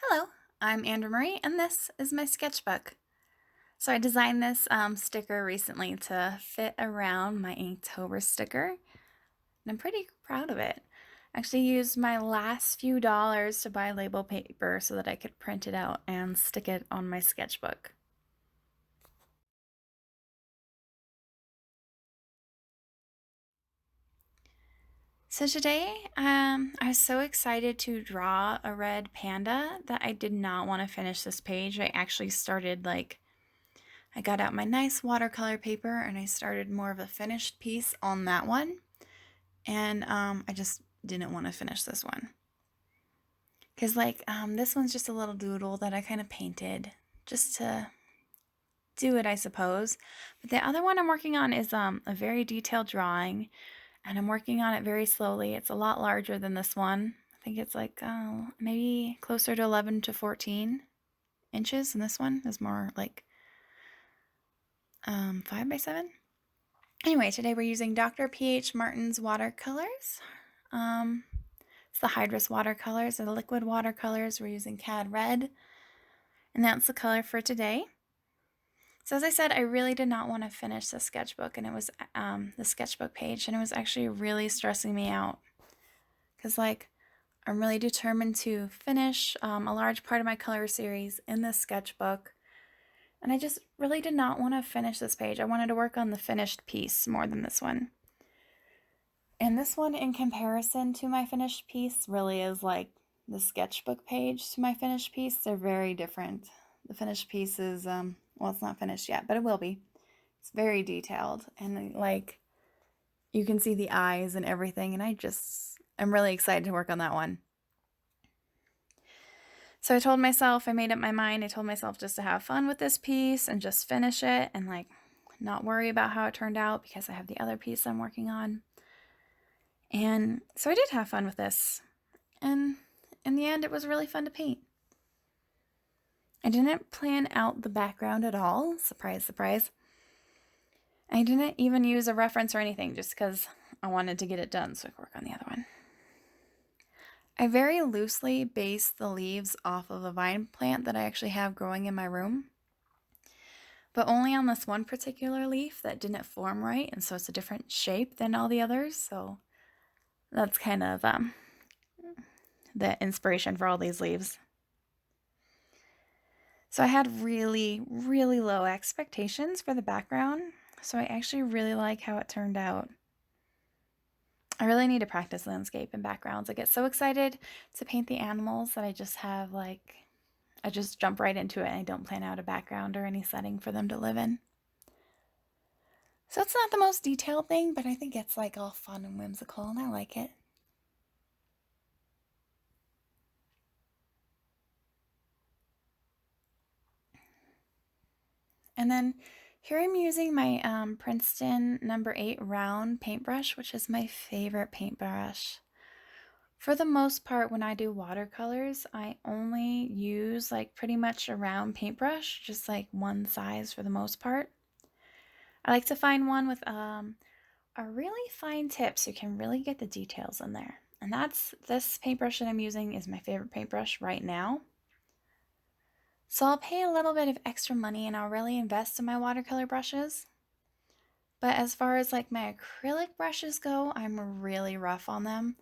Hello, I'm AndraMarie, and this is my sketchbook. So I designed this sticker recently to fit around my Inktober sticker, and I'm pretty proud of it. I actually used my last few dollars to buy label paper so that I could print it out and stick it on my sketchbook. So today, I was so excited to draw a red panda that I did not want to finish this page. I actually started I got out my nice watercolor paper and I started more of a finished piece on that one. And I just didn't want to finish this one. Because, this one's just a little doodle that I kind of painted just to do it, I suppose. But the other one I'm working on is a very detailed drawing, and I'm working on it very slowly. It's a lot larger than this one. I think it's maybe closer to 11 to 14 inches, and this one is more like 5 by 7. Anyway, today we're using Dr. P.H. Martin's watercolors. Um, it's the Hydrus watercolors, the liquid watercolors. We're using Cad Red, and that's the color for today. So as I said, I really did not want to finish the sketchbook, and it was the sketchbook page, and it was actually really stressing me out because I'm really determined to finish a large part of my color series in this sketchbook. And I just really did not want to finish this page. I wanted to work on the finished piece more than this one. And this one, in comparison to my finished piece, really is like the sketchbook page to my finished piece. They're very different. The finished piece is, well, it's not finished yet, but it will be. It's very detailed, and you can see the eyes and everything, and I'm really excited to work on that one. So I made up my mind, I told myself just to have fun with this piece and just finish it and not worry about how it turned out because I have the other piece I'm working on. And so I did have fun with this. And in the end, it was really fun to paint. I didn't plan out the background at all. Surprise, surprise. I didn't even use a reference or anything just because I wanted to get it done so I could work on the other one. I very loosely based the leaves off of a vine plant that I actually have growing in my room, but only on this one particular leaf that didn't form right, and so it's a different shape than all the others, so that's kind of the inspiration for all these leaves. So I had really, really low expectations for the background, so I actually really like how it turned out. I really need to practice landscape and backgrounds. I get so excited to paint the animals that I just I just jump right into it and I don't plan out a background or any setting for them to live in. So it's not the most detailed thing, but I think it's all fun and whimsical and I like it. And then here I'm using my Princeton number 8 round paintbrush, which is my favorite paintbrush. For the most part, when I do watercolors, I only use pretty much a round paintbrush, just one size for the most part. I like to find one with a really fine tip so you can really get the details in there. And this paintbrush that I'm using is my favorite paintbrush right now. So I'll pay a little bit of extra money and I'll really invest in my watercolor brushes. But as far as my acrylic brushes go, I'm really rough on them.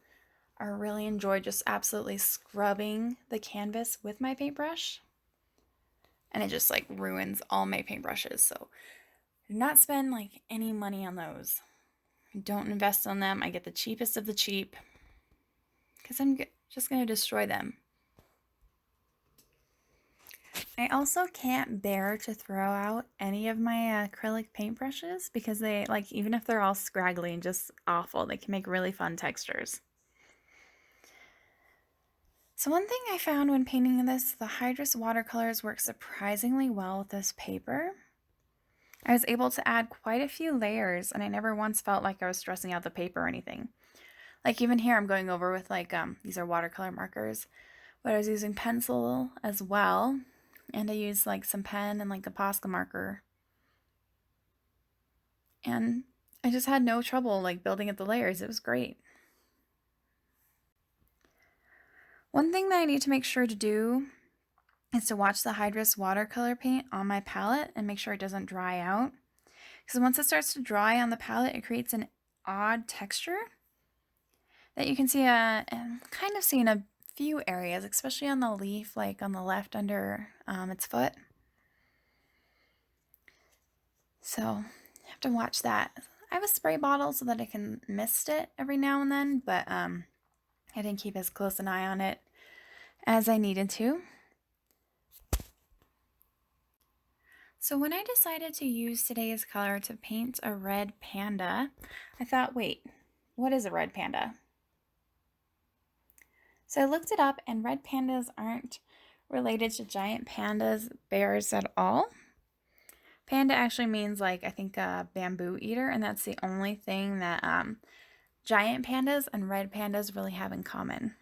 I really enjoy just absolutely scrubbing the canvas with my paintbrush. And it just ruins all my paintbrushes. So do not spend any money on those. Don't invest on them. I get the cheapest of the cheap because I'm just going to destroy them. I also can't bear to throw out any of my acrylic paintbrushes because they, even if they're all scraggly and just awful, they can make really fun textures. So one thing I found when painting this, the Hydrus watercolors work surprisingly well with this paper. I was able to add quite a few layers and I never once felt like I was stressing out the paper or anything. Even here I'm going over with these are watercolor markers, but I was using pencil as well. And I used some pen and a Posca marker. And I just had no trouble building up the layers. It was great. One thing that I need to make sure to do is to watch the Hydrus watercolor paint on my palette and make sure it doesn't dry out. Because once it starts to dry on the palette, it creates an odd texture that you can see kind of see in a few areas, especially on the leaf, like on the left under its foot. So I have to watch that. I have a spray bottle so that I can mist it every now and then, but I didn't keep as close an eye on it as I needed to. So when I decided to use today's color to paint a red panda, I thought, wait, what is a red panda? So I looked it up, and red pandas aren't related to giant pandas, bears at all. Panda actually means, like, I think a bamboo eater, and that's the only thing that giant pandas and red pandas really have in common.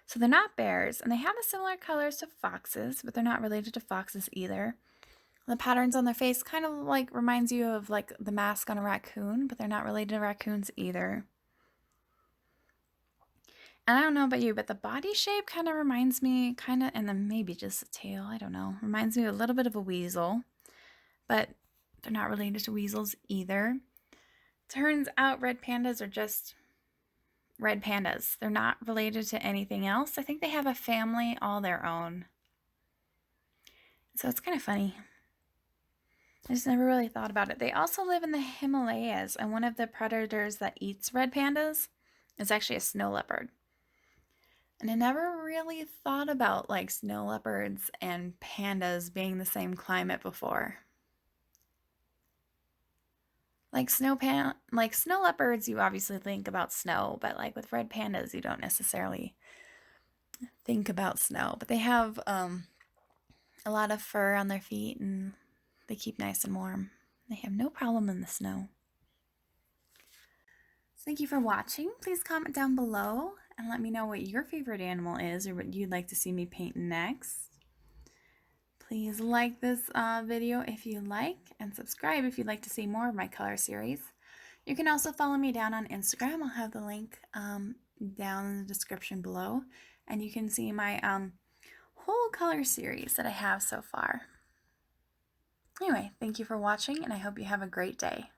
So they're not bears, and they have a similar colors to foxes, but they're not related to foxes either. The patterns on their face kind of like reminds you of like the mask on a raccoon, but they're not related to raccoons either. And I don't know about you, but the body shape kind of reminds me, and then maybe just the tail, I don't know, reminds me a little bit of a weasel, but they're not related to weasels either. Turns out red pandas are just red pandas. They're not related to anything else. I think they have a family all their own. So it's kind of funny. I just never really thought about it. They also live in the Himalayas, and one of the predators that eats red pandas is actually a snow leopard. And I never really thought about like snow leopards and pandas being the same climate before. Like snow leopards, you obviously think about snow, but like with red pandas, you don't necessarily think about snow. But they have a lot of fur on their feet, and they keep nice and warm. They have no problem in the snow. So thank you for watching. Please comment down below and let me know what your favorite animal is or what you'd like to see me paint next. Please like this video if you like, and subscribe if you'd like to see more of my color series. You can also follow me down on Instagram. I'll have the link down in the description below, and you can see my whole color series that I have so far. Anyway, thank you for watching, and I hope you have a great day.